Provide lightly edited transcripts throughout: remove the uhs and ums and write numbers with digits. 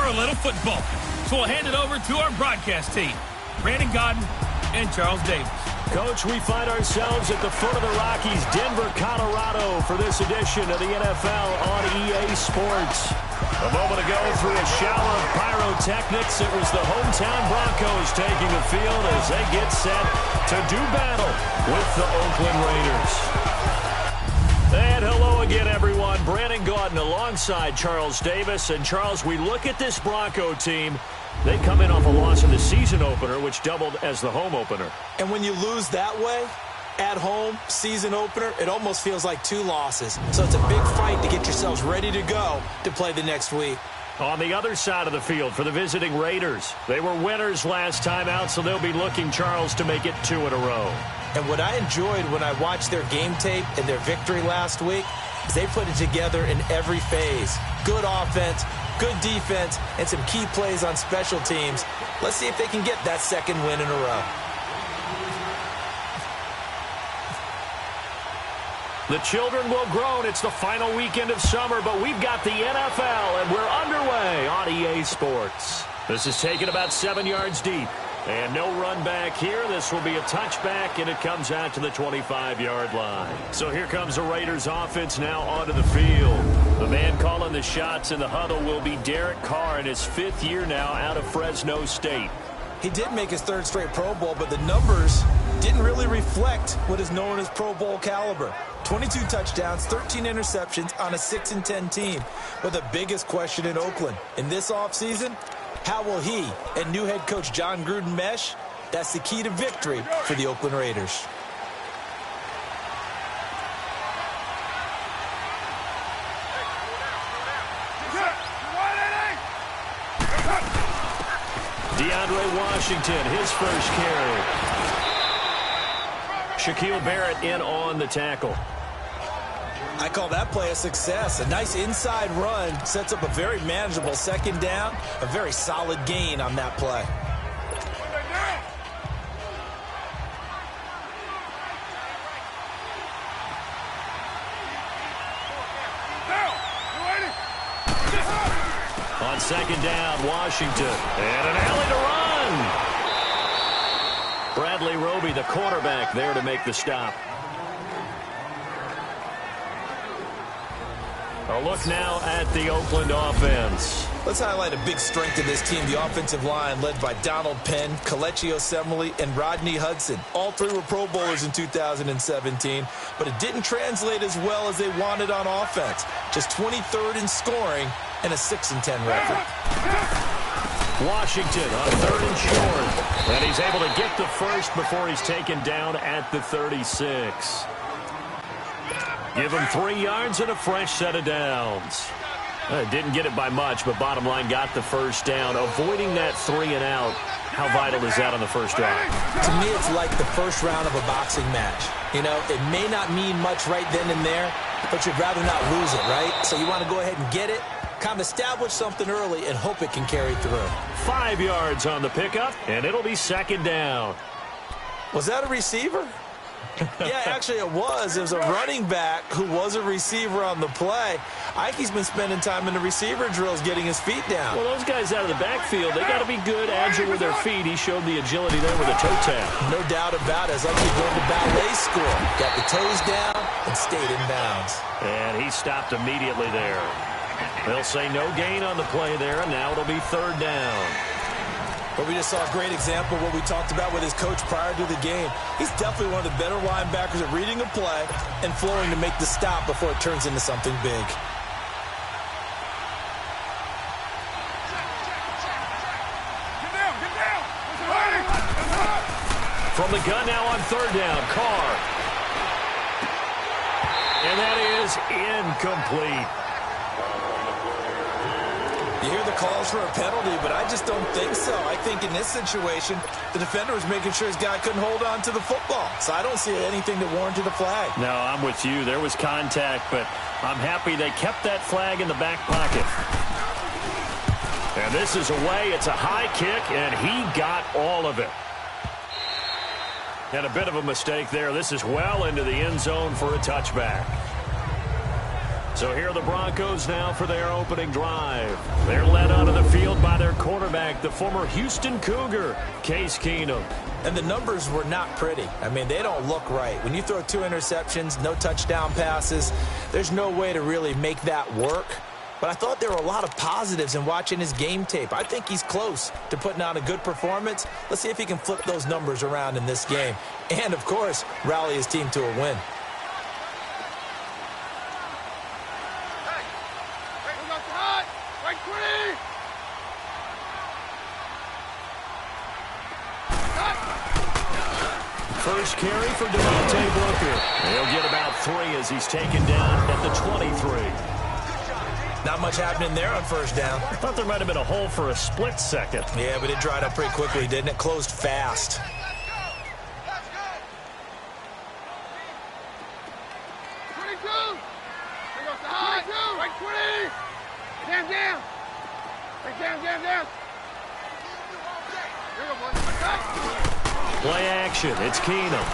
a little football. So we'll hand it over to our broadcast team, Brandon Godden and Charles Davis. Coach, we find ourselves at the foot of the Rockies, Denver, Colorado, for this edition of the NFL on EA Sports. A moment ago, through a shower of pyrotechnics, it was the hometown Broncos taking the field as they get set to do battle with the Oakland Raiders. And hello again, everyone. Brandon Gaudin alongside Charles Davis. And, Charles, we look at this Bronco team. They come in off a loss in the season opener, which doubled as the home opener. And when you lose that way, at home, season opener, it almost feels like 2 losses. So it's a big fight to get yourselves ready to go to play the next week. On the other side of the field for the visiting Raiders, they were winners last time out, so they'll be looking, Charles, to make it 2 in a row. And what I enjoyed when I watched their game tape and their victory last week is they put it together in every phase. Good offense, good defense, and some key plays on special teams. Let's see if they can get that second win in a row. The children will groan. It's the final weekend of summer, but we've got the NFL, and we're underway on EA Sports. This is taken about 7 yards deep. And no run back here. This will be a touchback, and it comes out to the 25-yard line. So here comes the Raiders offense now onto the field. The man calling the shots in the huddle will be Derek Carr in his 5th year now out of Fresno State. He did make his 3rd straight Pro Bowl, but the numbers didn't really reflect what is known as Pro Bowl caliber. 22 touchdowns, 13 interceptions on a 6-10 team. But the biggest question in Oakland in this offseason, how will he and new head coach John Gruden mesh? That's the key to victory for the Oakland Raiders. DeAndre Washington, his first carry. Shaquille Barrett in on the tackle. I call that play a success. A nice inside run sets up a very manageable 2nd down. A very solid gain on that play. On 2nd down, Washington. And an alley to run. Bradley Roby, the quarterback, there to make the stop. A look now at the Oakland offense. Let's highlight a big strength of this team, the offensive line led by Donald Penn, Kelechi Osemele, and Rodney Hudson. All 3 were Pro Bowlers in 2017, but it didn't translate as well as they wanted on offense. Just 23rd in scoring and a 6-10 record. Washington on 3rd and short. And he's able to get the first before he's taken down at the 36. Give him 3 yards and a fresh set of downs. Didn't get it by much, but bottom line got the first down. Avoiding that 3 and out. How vital is that on the first drive? To me, it's like the first round of a boxing match. You know, it may not mean much right then and there, but you'd rather not lose it, right? So you want to go ahead and get it, kind of establish something early, and hope it can carry through. 5 yards on the pickup, and it'll be 2nd down. Was that a receiver? Yeah, actually it was. It was a running back who was a receiver on the play. Ikey's been spending time in the receiver drills getting his feet down. Well, those guys out of the backfield, they got to be good, agile with their feet. He showed the agility there with a toe tap. No doubt about it. It's like he's going to ballet school. Got the toes down and stayed in bounds. And he stopped immediately there. They'll say no gain on the play there, and now it'll be 3rd down. But we just saw a great example of what we talked about with his coach prior to the game. He's definitely one of the better linebackers at reading a play and flowing to make the stop before it turns into something big. From the gun now on 3rd down, Carr. And that is incomplete. You hear the calls for a penalty, but I just don't think so. I think in this situation, the defender was making sure his guy couldn't hold on to the football. So I don't see anything that warranted a flag. No, I'm with you. There was contact, but I'm happy they kept that flag in the back pocket. And this is away. It's a high kick, and he got all of it. And a bit of a mistake there. This is well into the end zone for a touchback. So here are the Broncos now for their opening drive. They're led onto the field by their quarterback, the former Houston Cougar, Case Keenum. And the numbers were not pretty. I mean, they don't look right. When you throw 2 interceptions, no touchdown passes, there's no way to really make that work. But I thought there were a lot of positives in watching his game tape. I think he's close to putting on a good performance. Let's see if he can flip those numbers around in this game. And, of course, rally his team to a win. First carry for Devontae Booker. He'll get about 3 as he's taken down at the 23. Not much happening there on first down. I thought there might have been a hole for a split second. Yeah, but it dried up pretty quickly, didn't it? Closed fast. Play action. It's Keenum.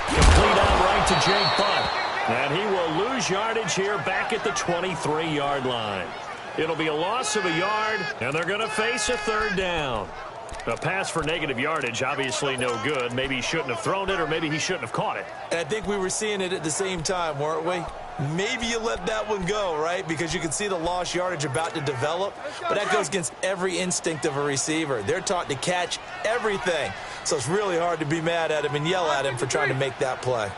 Complete out right to Jake Butt. And he will lose yardage here back at the 23-yard line. It'll be a loss of a yard, and they're going to face a third down. A pass for negative yardage, obviously no good. Maybe he shouldn't have thrown it, or maybe he shouldn't have caught it. And I think we were seeing it at the same time, weren't we? Maybe you let that one go, right? Because you can see the lost yardage about to develop. But that goes against every instinct of a receiver. They're taught to catch everything. So it's really hard to be mad at him and yell at him for trying to make that play.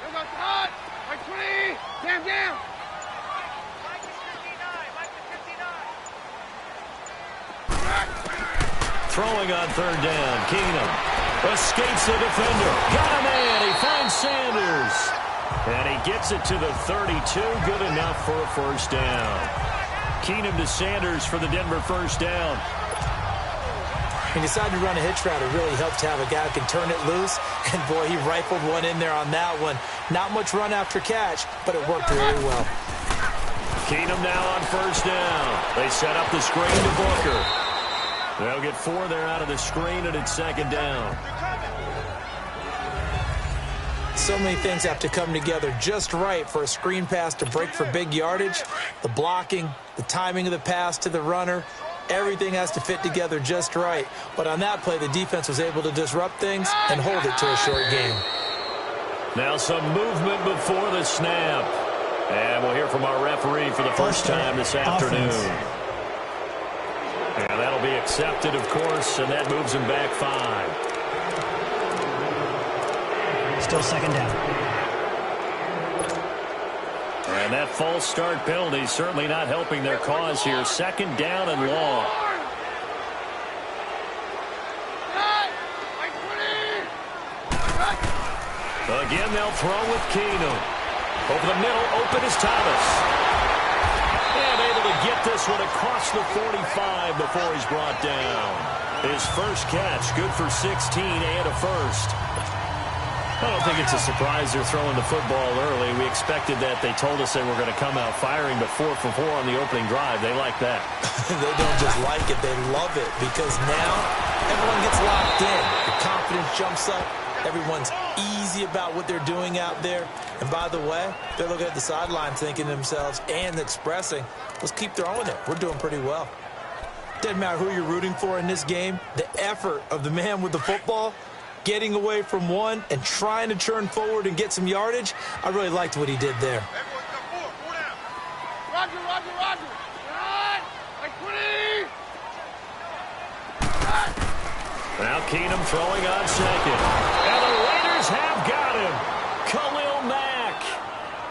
Throwing on third down, Keenum escapes the defender. Got a man. He finds Sanders. And he gets it to the 32. Good enough for a first down. Keenum to Sanders for the Denver first down. He decided to run a hitch route. It really helped to have a guy who can turn it loose. And, boy, he rifled one in there on that one. Not much run after catch, but it worked really well. Keenum now on first down. They set up the screen to Booker. They'll get 4 there out of the screen, and it's second down. So many things have to come together just right for a screen pass to break for big yardage. The blocking, the timing of the pass to the runner, everything has to fit together just right. But on that play, the defense was able to disrupt things and hold it to a short game. Now some movement before the snap. And we'll hear from our referee for the first time this afternoon. And that'll be accepted, of course, and that moves him back 5. Still second down. And that false start penalty is certainly not helping their cause here. Second down and long. Again, they'll throw with Keenum. Over the middle, open is Thomas. And able to get this one across the 45 before he's brought down. His first catch, good for 16 and a first. I don't think it's a surprise they're throwing the football early. We expected that. They told us they were going to come out firing, but 4 for 4 on the opening drive. They like that. They don't just like it. They love it because now everyone gets locked in. The confidence jumps up. Everyone's easy about what they're doing out there. And by the way, they're looking at the sideline thinking to themselves and expressing, let's keep throwing it. We're doing pretty well. Doesn't matter who you're rooting for in this game. The effort of the man with the football, getting away from one and trying to turn forward and get some yardage, I really liked what he did there. Roger, Roger, Roger. Now Keenum throwing on second. And the Raiders have got him. Khalil Mack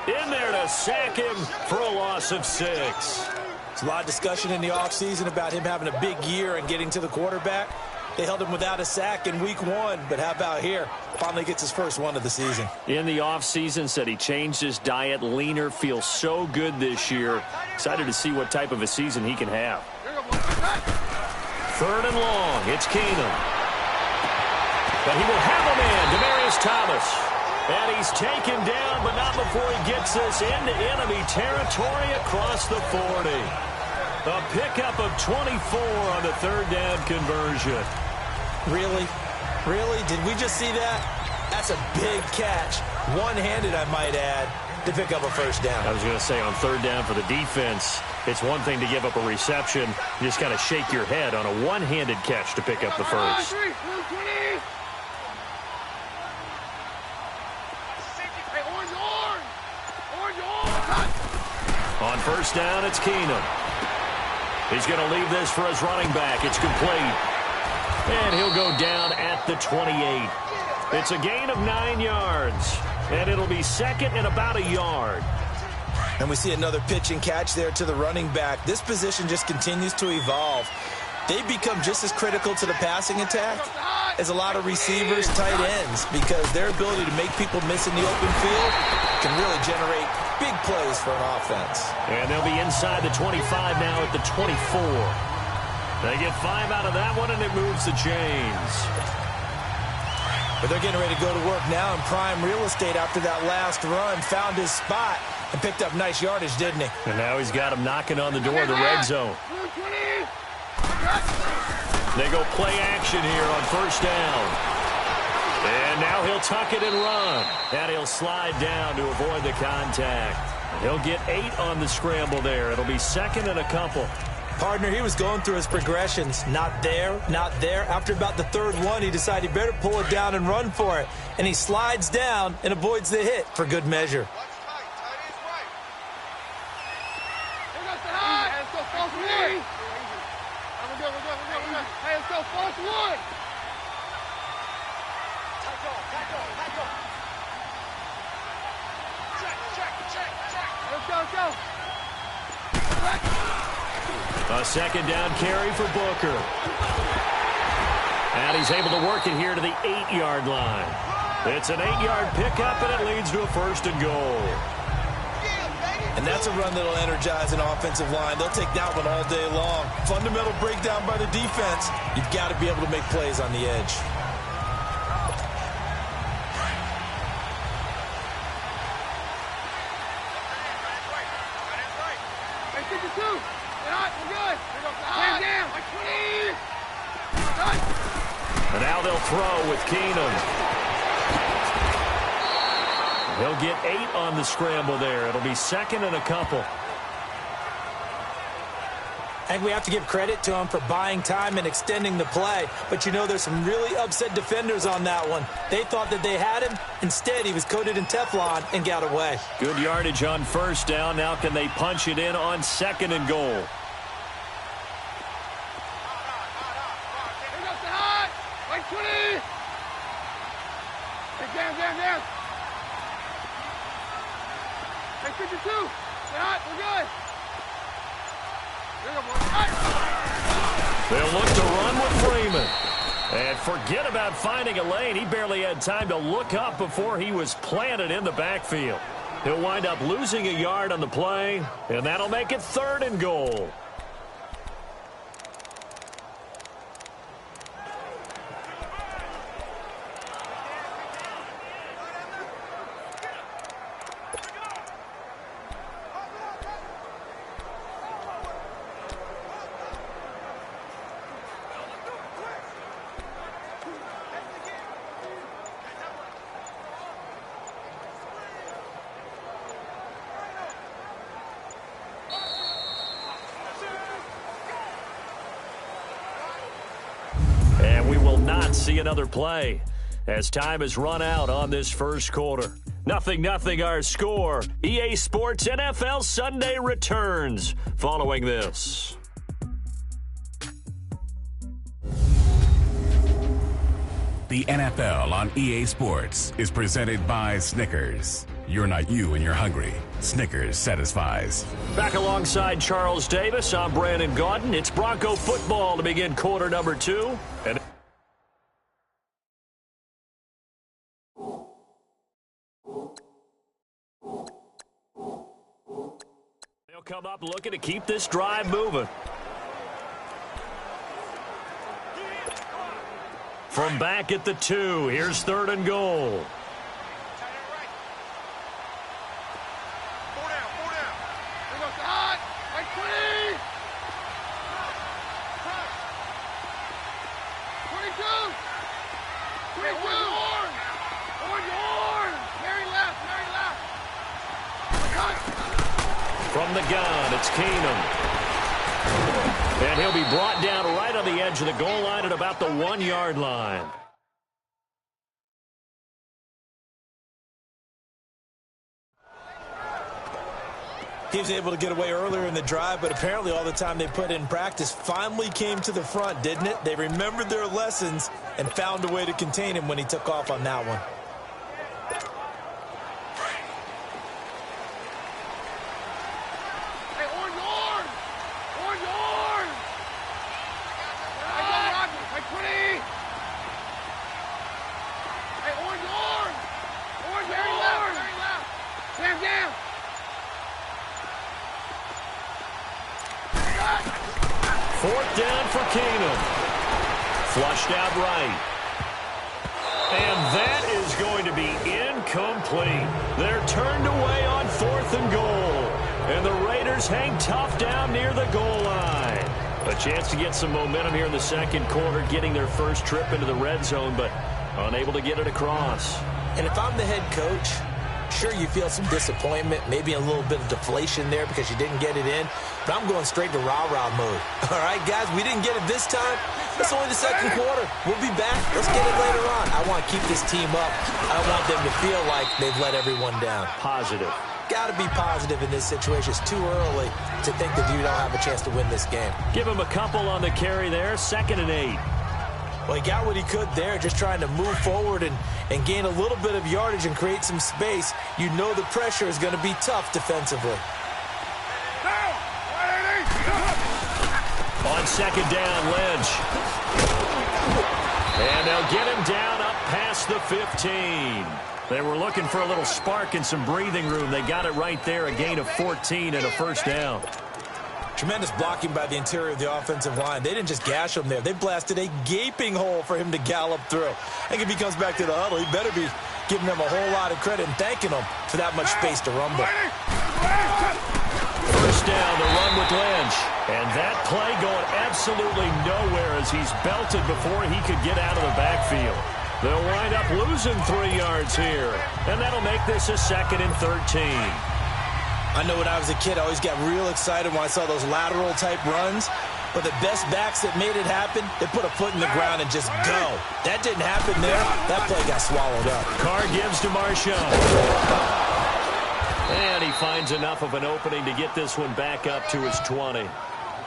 in there to sack him for a loss of 6. There's a lot of discussion in the offseason about him having a big year and getting to the quarterback. They held him without a sack in week 1, but how about here? Finally gets his first one of the season. In the offseason, said he changed his diet, leaner, feels so good this year. Excited to see what type of a season he can have. Third and long, it's Keenum. But he will have a man, Demaryius Thomas. And he's taken down, but not before he gets this into enemy territory across the 40. A pickup of 24 on the third down conversion. Really? Really? Did we just see that? That's a big catch. One-handed, I might add. to pick up a first down. I was going to say, on third down for the defense, it's one thing to give up a reception. You just got to shake your head on a one-handed catch to pick up the first. On first down, it's Keenum. He's going to leave this for his running back. It's complete. And he'll go down at the 28. It's a gain of 9 yards. And it'll be second and about a yard. And we see another pitch and catch there to the running back. This position just continues to evolve. They become just as critical to the passing attack as a lot of receivers, tight ends, because their ability to make people miss in the open field can really generate big plays for an offense. And they'll be inside the 25 now at the 24. They get 5 out of that one, and it moves the chains. But they're getting ready to go to work now in prime real estate after that last run. Found his spot and picked up nice yardage, didn't he? And now he's got him knocking on the door of the red zone. They go play action here on first down. And now he'll tuck it and run. And he'll slide down to avoid the contact. He'll get 8 on the scramble there. It'll be second and a couple. Partner, he was going through his progressions. Not there, not there. After about the third one, he decided he better pull it down and run for it. And he slides down and avoids the hit for good measure. A second down carry for Booker. And he's able to work it here to the 8-yard line. It's an 8-yard pickup, and it leads to a first and goal. And that's a run that'll energize an offensive line. They'll take that one all day long. Fundamental breakdown by the defense. You've got to be able to make plays on the edge. And now they'll throw with Keenum. He'll get 8 on the scramble there. It'll be second and a couple. I think we have to give credit to him for buying time and extending the play. But, you know, there's some really upset defenders on that one. They thought that they had him. Instead, he was coated in Teflon and got away. Good yardage on first down. Now can they punch it in on second and goal? They'll look to run with Freeman. And forget about finding a lane. He barely had time to look up before he was planted in the backfield. He'll wind up losing a yard on the play, and that'll make it third and goal. See another play as time has run out on this first quarter. 0-0 our score. EA Sports NFL Sunday returns following this. The NFL on EA Sports is presented by Snickers. You're not you when you're hungry. Snickers satisfies. Back alongside Charles Davis, I'm Brandon Gaudin. It's Bronco football to begin quarter number 2. And they'll come up looking to keep this drive moving. From back at the 2, here's third and goal. From the gun, it's Keenum. And he'll be brought down right on the edge of the goal line at about the 1-yard line. He was able to get away earlier in the drive, but apparently all the time they put in practice finally came to the front, didn't it? They remembered their lessons and found a way to contain him when he took off on that one. Fourth down for Keenum. Flushed out right. And that is going to be incomplete. They're turned away on 4th and goal. And the Raiders hang tough down near the goal line. A chance to get some momentum here in the second quarter, getting their first trip into the red zone, but unable to get it across. And if I'm the head coach, sure, you feel some disappointment, maybe a little bit of deflation there because you didn't get it in, but I'm going straight to rah-rah mode. All right, guys, we didn't get it this time. It's only the second quarter. We'll be back. Let's get it later on. I want to keep this team up. I don't want them to feel like they've let everyone down. Positive. Got to be positive in this situation. It's too early to think that you don't have a chance to win this game. Give him a couple on the carry there. 2nd and 8. Well, he got what he could there, just trying to move forward and gain a little bit of yardage and create some space. You know the pressure is going to be tough defensively. On 2nd down, Lynch. And they'll get him down up past the 15. They were looking for a little spark and some breathing room. They got it right there, a gain of 14 and a first down. Tremendous blocking by the interior of the offensive line. They didn't just gash him there. They blasted a gaping hole for him to gallop through. I think if he comes back to the huddle, he better be giving them a whole lot of credit and thanking them for that much space to rumble. First down, the run with Lynch. And that play going absolutely nowhere as he's belted before he could get out of the backfield. They'll wind up losing 3 yards here. And that'll make this a 2nd and 13. I know when I was a kid, I always got real excited when I saw those lateral-type runs. But the best backs that made it happen, they put a foot in the ground and just go. That didn't happen there. That play got swallowed up. Carr gives to Marshawn. And he finds enough of an opening to get this one back up to his 20.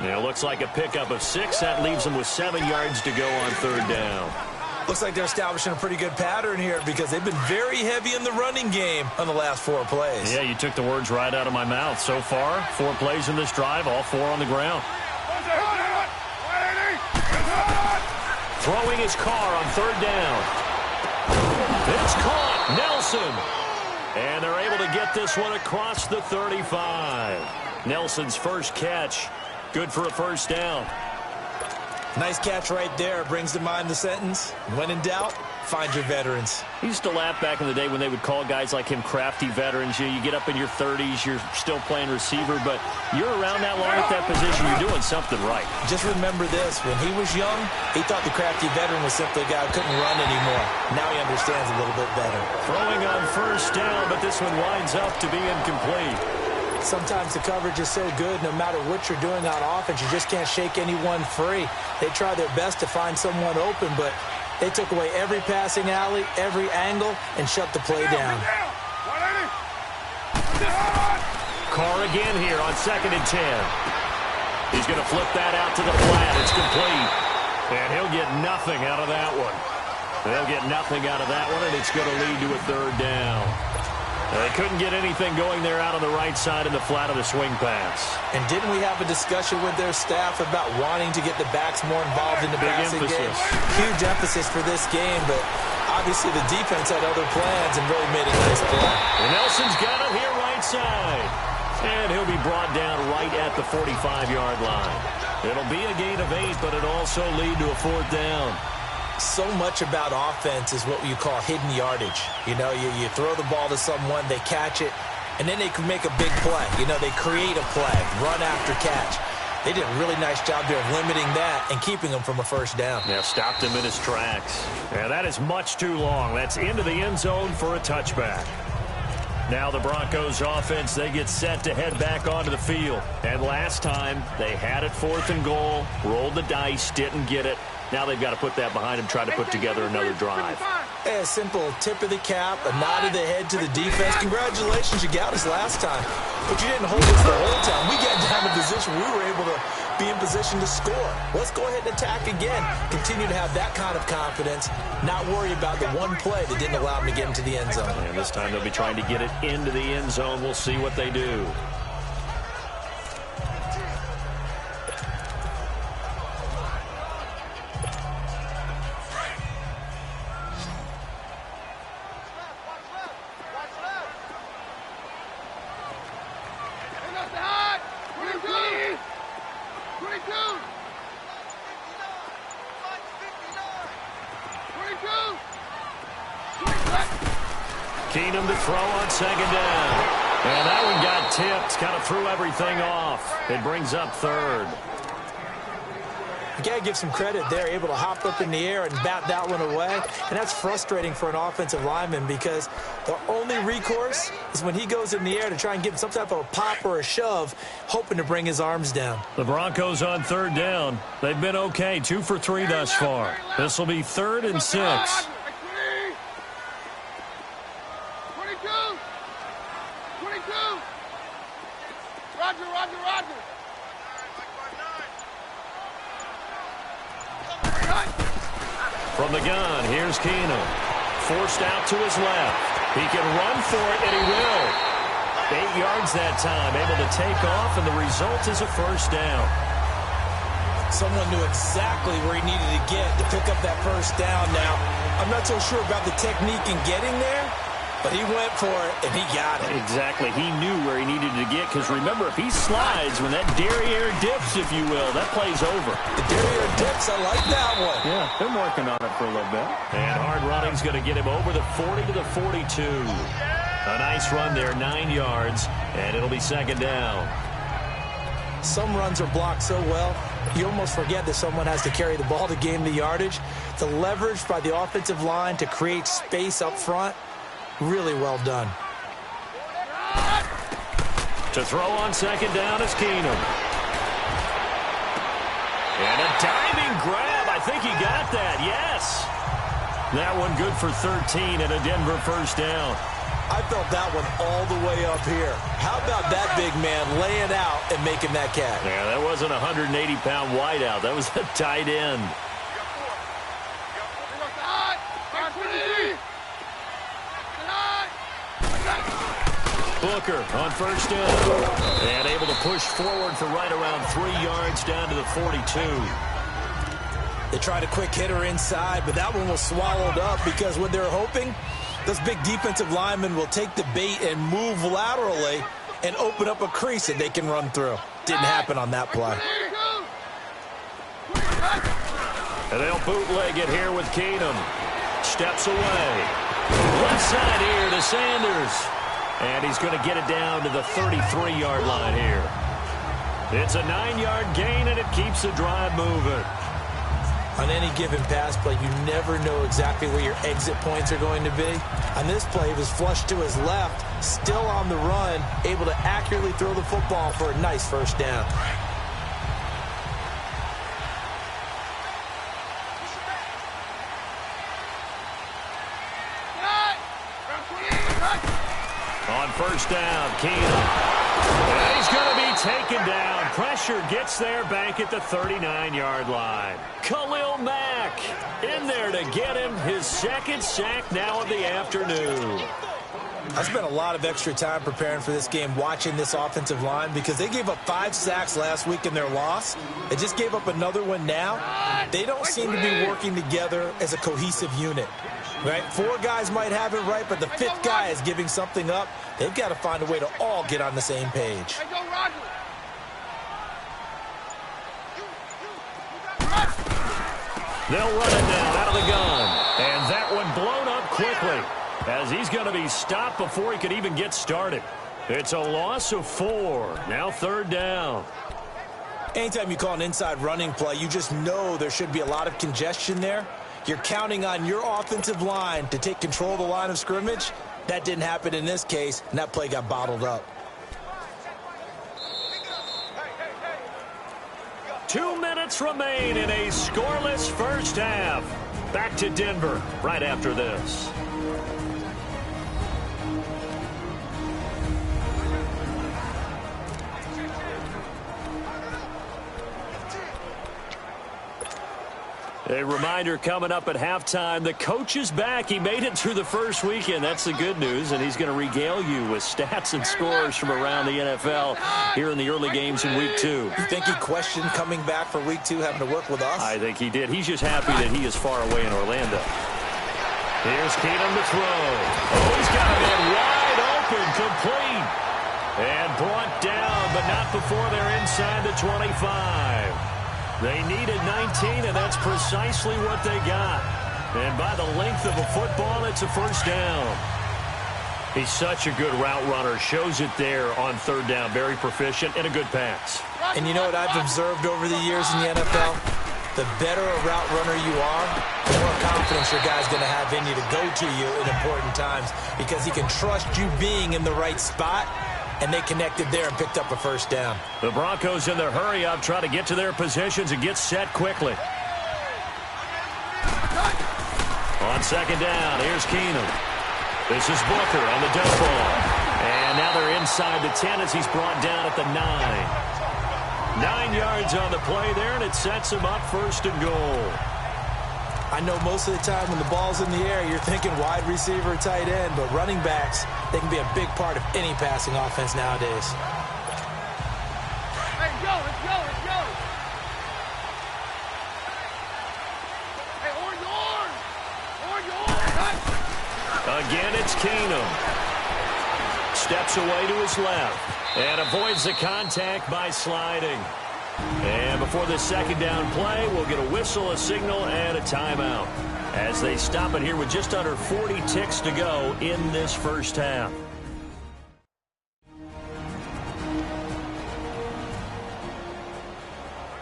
Now, it looks like a pickup of 6. That leaves him with 7 yards to go on 3rd down. Looks like they're establishing a pretty good pattern here because they've been very heavy in the running game on the last 4 plays. Yeah, you took the words right out of my mouth. So far, 4 plays in this drive, all 4 on the ground. Throwing his Carr on 3rd down. It's caught. Nelson. And they're able to get this one across the 35. Nelson's first catch. Good for a first down. Nice catch right there. Brings to mind the sentence, when in doubt, find your veterans. He used to laugh back in the day when they would call guys like him crafty veterans. You get up in your 30s, you're still playing receiver, but you're around that long at that position, you're doing something right. Just remember this. When he was young, he thought the crafty veteran was simply a guy who couldn't run anymore. Now he understands a little bit better. Throwing on first down, but this one winds up to be incomplete. Sometimes the coverage is so good, no matter what you're doing on offense, you just can't shake anyone free. They try their best to find someone open, but they took away every passing alley, every angle, and shut the play down. Carr again here on 2nd and 10. He's going to flip that out to the flat. It's complete. And he'll get nothing out of that one. They'll get nothing out of that one, and it's going to lead to a 3rd down. They couldn't get anything going there out on the right side in the flat of the swing pass. And didn't we have a discussion with their staff about wanting to get the backs more involved in the passing game? Huge emphasis for this game, but obviously the defense had other plans and really made a nice play. And Nelson's got it here right side. And he'll be brought down right at the 45-yard line. It'll be a gain of 8, but it'll also lead to a 4th down. So much about offense is what you call hidden yardage. You know, you throw the ball to someone, they catch it, and then they can make a big play. You know, they create a play, run after catch. They did a really nice job there of limiting that and keeping him from a first down. Yeah, stopped him in his tracks. Yeah, that is much too long. That's into the end zone for a touchback. Now the Broncos offense, they get set to head back onto the field. And last time, they had it 4th and goal, rolled the dice, didn't get it. Now they've got to put that behind them, try to put together another drive. Hey, a simple tip of the cap, a nod of the head to the defense. Congratulations, you got us last time. But you didn't hold us the whole time. We got down in position. We were able to be in position to score. Let's go ahead and attack again. Continue to have that kind of confidence. Not worry about the one play that didn't allow them to get into the end zone. And this time they'll be trying to get it into the end zone. We'll see what they do. Keenum to throw on 2nd down. And that one got tipped. Kind of threw everything off. It brings up 3rd. You got to give some credit. They're able to hop up in the air and bat that one away. And that's frustrating for an offensive lineman because the only recourse is when he goes in the air to try and give some type of a pop or a shove, hoping to bring his arms down. The Broncos on 3rd down. They've been okay, 2 for 3 thus far. This will be 3rd and 6. From the gun, here's Keenum. Forced out to his left. He can run for it, and he will. 8 yards that time, able to take off, and the result is a 1st down. Someone knew exactly where he needed to get to pick up that 1st down. Now, I'm not so sure about the technique in getting there, but he went for it, and he got it. Exactly. He knew where he needed to get, because remember, if he slides, when that derriere dips, if you will, that play's over. The derriere dips, I like that one. Yeah, they're working on it for a little bit. And hard running's going to get him over the 40 to the 42. A nice run there, 9 yards, and it'll be 2nd down. Some runs are blocked so well, you almost forget that someone has to carry the ball to gain the yardage. The leverage by the offensive line to create space up front, really well done. To throw on 2nd down is Keenum. And a diving grab. I think he got that. Yes. That one good for 13 and a Denver 1st down. I felt that one all the way up here. How about that big man laying out and making that catch? Yeah, that wasn't a 180-pound wideout. That was a tight end. Booker on 1st down. And able to push forward for right around 3 yards down to the 42. They tried a quick hitter inside, but that one was swallowed up because what they're hoping, those big defensive linemen will take the bait and move laterally and open up a crease that they can run through. Didn't happen on that play. And they'll bootleg it here with Keenum. Steps away. Left side here to Sanders. And he's going to get it down to the 33-yard line here. It's a 9-yard gain, and it keeps the drive moving. On any given pass play, you never know exactly where your exit points are going to be. On this play, it was flushed to his left, still on the run, able to accurately throw the football for a nice 1st down. On 1st down, Keenum. And he's going to be taken down. Pressure gets there back at the 39-yard line. Khalil Mack in there to get him his 2nd sack now of the afternoon. I spent a lot of extra time preparing for this game watching this offensive line because they gave up 5 sacks last week in their loss. They just gave up another one now. They don't seem to be working together as a cohesive unit. Right? 4 guys might have it right, but the 5th guy is giving something up. They've got to find a way to all get on the same page. They'll run it now out of the gun. And that one blown up quickly as he's going to be stopped before he could even get started. It's a loss of 4. Now 3rd down. Anytime you call an inside running play, you just know there should be a lot of congestion there. You're counting on your offensive line to take control of the line of scrimmage. That didn't happen in this case, and that play got bottled up. 2 minutes remain in a scoreless first half. Back to Denver right after this. A reminder coming up at halftime, the coach is back. He made it through the first weekend. That's the good news, and he's going to regale you with stats and scores from around the NFL here in the early games in Week 2. You think he questioned coming back for Week 2, having to work with us? I think he did. He's just happy that he is far away in Orlando. Here's Keenum to throw. Oh, he's got a man wide open, complete. And brought down, but not before they're inside the 25. They needed 19, and that's precisely what they got. And by the length of a football, it's a first down. He's such a good route runner. Shows it there on third down. Very proficient and a good pass. And you know what I've observed over the years in the NFL? The better a route runner you are, the more confidence your guy's going to have in you to go to you in important times because he can trust you being in the right spot. And they connected there and picked up a first down. The Broncos in their hurry-up try to get to their positions and get set quickly. On second down, here's Keenum. This is Booker on the dump ball. And now they're inside the 10 as he's brought down at the 9. 9 yards on the play there, and it sets him up first and goal. I know most of the time when the ball's in the air, you're thinking wide receiver, tight end, but running backs, they can be a big part of any passing offense nowadays. Hey, go, let's go, let's go. Hey, orange. Again, it's Keenum. Steps away to his left and avoids the contact by sliding. And before the second down play, we'll get a whistle, a signal, and a timeout as they stop it here with just under 40 ticks to go in this first half.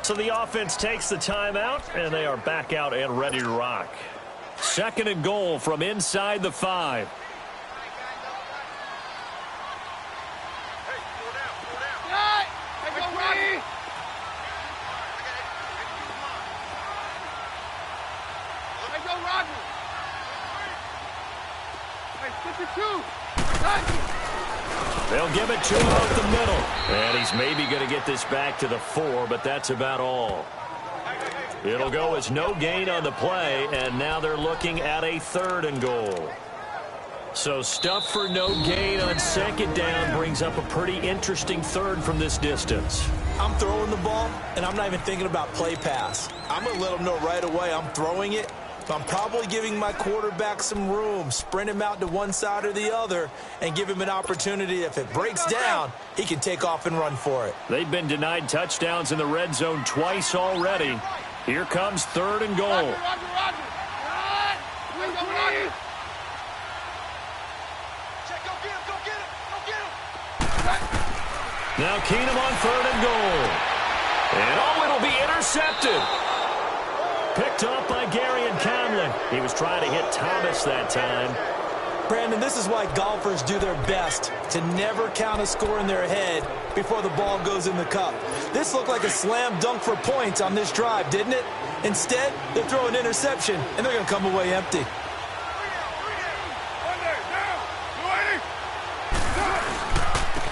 So the offense takes the timeout, and they are back out and ready to rock. Second and goal from inside the 5. They'll give it to him out the middle. And he's maybe going to get this back to the 4, but that's about all. It'll go as no gain on the play, and now they're looking at a third and goal. So stuff for no gain on second down brings up a pretty interesting third from this distance. I'm throwing the ball, and I'm not even thinking about play pass. I'm going to let them know right away I'm throwing it. I'm probably giving my quarterback some room, sprint him out to one side or the other, and give him an opportunity. If it breaks down, he can take off and run for it. They've been denied touchdowns in the red zone twice already. Here comes third and goal. Now Keenum on third and goal. And oh, it'll be intercepted. Picked up by Gary and Conley. He was trying to hit Thomas that time. Brandon, this is why golfers do their best to never count a score in their head before the ball goes in the cup. This looked like a slam dunk for points on this drive, didn't it? Instead, they throw an interception, and they're going to come away empty.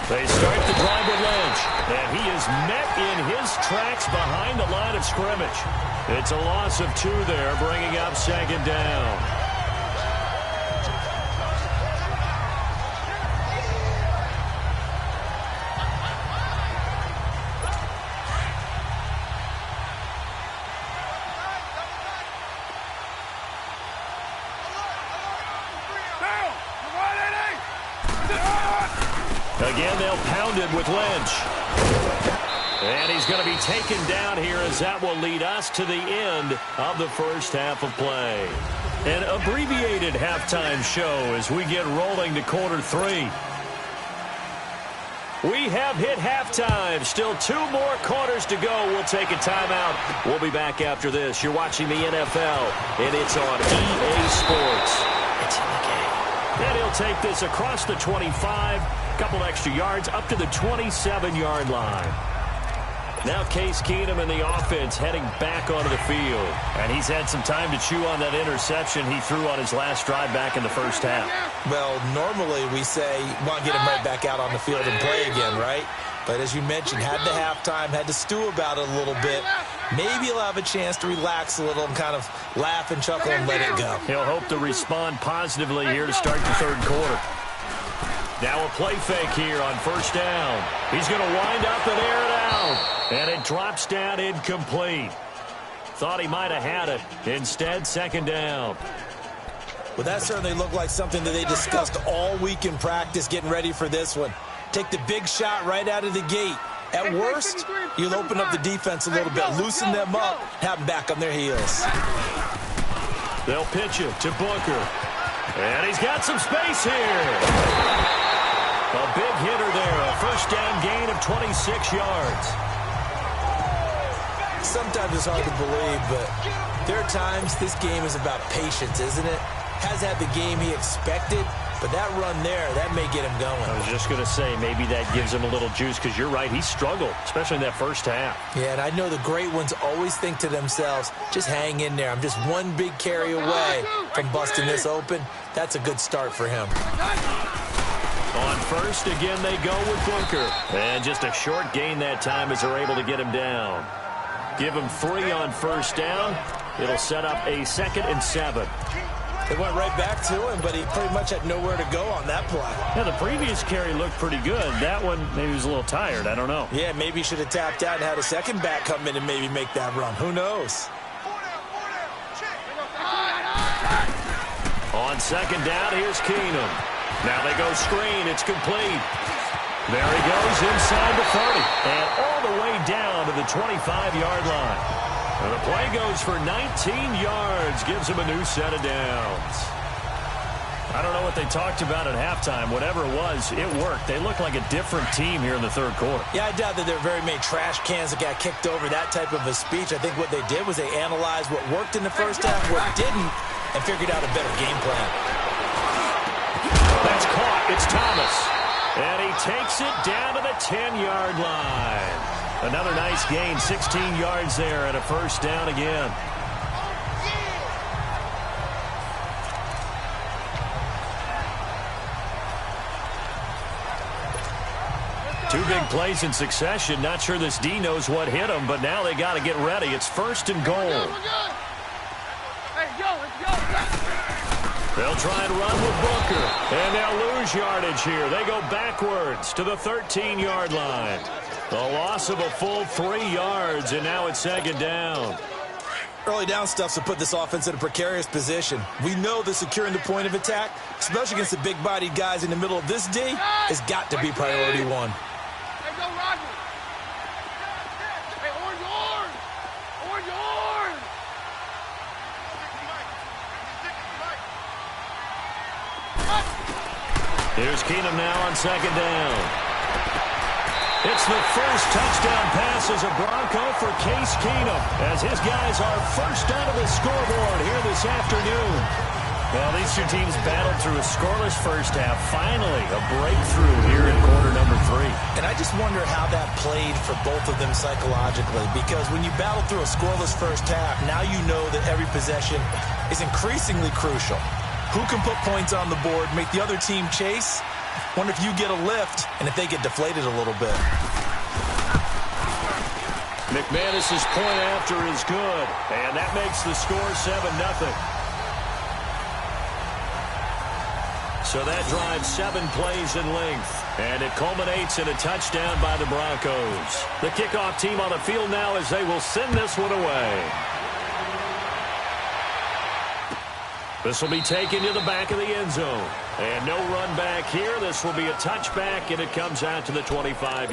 They start the drive with Lynch, and he is met in his tracks behind the line of scrimmage. It's a loss of 2 there, bringing up second down. Again, they'll pound it with Lynch. And he's going to be taken down here as that will lead us to the end of the first half of play. An abbreviated halftime show as we get rolling to quarter 3. We have hit halftime. Still 2 more quarters to go. We'll take a timeout. We'll be back after this. You're watching the NFL, and it's on EA Sports. It's in the game. And he'll take this across the 25, a couple extra yards, up to the 27-yard line. Now Case Keenum and the offense heading back onto the field. And he's had some time to chew on that interception he threw on his last drive back in the first half. Well, normally we say, want to get him right back out on the field and play again, right? But as you mentioned, had the halftime, had to stew about it a little bit. Maybe he'll have a chance to relax a little and kind of laugh and chuckle and let it go. He'll hope to respond positively here to start the third quarter. Now a play fake here on first down. He's going to wind up and air it out. And it drops down incomplete. Thought he might have had it. Instead, second down. Well, that certainly looked like something that they discussed all week in practice getting ready for this one. Take the big shot right out of the gate. At worst, you'll open up the defense a little bit, loosen them up, have them back on their heels. They'll pitch it to Booker. And he's got some space here. A big hitter there. A first down gain of 26 yards. Sometimes it's hard to believe, but there are times this game is about patience, isn't it? Has had the game he expected, but that run there, that may get him going. I was just going to say, maybe that gives him a little juice, because you're right, he struggled, especially in that first half. Yeah, and I know the great ones always think to themselves, just hang in there. I'm just one big carry away from busting this open. That's a good start for him. On first, again, they go with Booker. And just a short gain that time as they're able to get him down. Give him 3 on first down. It'll set up a 2nd and 7. They went right back to him, but he pretty much had nowhere to go on that play. Yeah, the previous carry looked pretty good. That one, maybe he was a little tired. I don't know. Yeah, maybe he should have tapped out and had a second back come in and maybe make that run. Who knows? On second down, here's Keenum. Now they go screen. It's complete. There he goes inside the 30 and all the way down to the 25-yard line. And the play goes for 19 yards, gives him a new set of downs. I don't know what they talked about at halftime. Whatever it was, it worked. They look like a different team here in the third quarter. Yeah, I doubt that there are very many trash cans that got kicked over, that type of a speech. I think what they did was they analyzed what worked in the first half, what didn't, and figured out a better game plan. That's caught. It's Thomas. And he takes it down to the 10-yard line. Another nice gain, 16 yards there, and a first down again. Two big plays in succession. Not sure this D knows what hit him, but now they got to get ready. It's first and goal. They'll try and run with Booker, and they'll lose yardage here. They go backwards to the 13-yard line. The loss of a full 3 yards, and now it's second down. Early down stuff to put this offense in a precarious position. We know that securing the point of attack, especially against the big-bodied guys in the middle of this D, has got to be priority one. Hey, go, Roger. Hey, orange, orange. Orange, orange. Here's Keenum now on second down. It's the first touchdown pass as a Bronco for Case Keenum, as his guys are first out of the scoreboard here this afternoon. Well, these two teams battled through a scoreless first half. Finally, a breakthrough here in quarter number 3. And I just wonder how that played for both of them psychologically, because when you battle through a scoreless first half, now you know that every possession is increasingly crucial. Who can put points on the board, make the other team chase? Wonder if you get a lift and if they get deflated a little bit. McManus's point after is good, and that makes the score 7-0. So that drives 7 plays in length, and it culminates in a touchdown by the Broncos. The kickoff team on the field now as they will send this one away. This will be taken to the back of the end zone. And no run back here. This will be a touchback, and it comes out to the 25-yard line.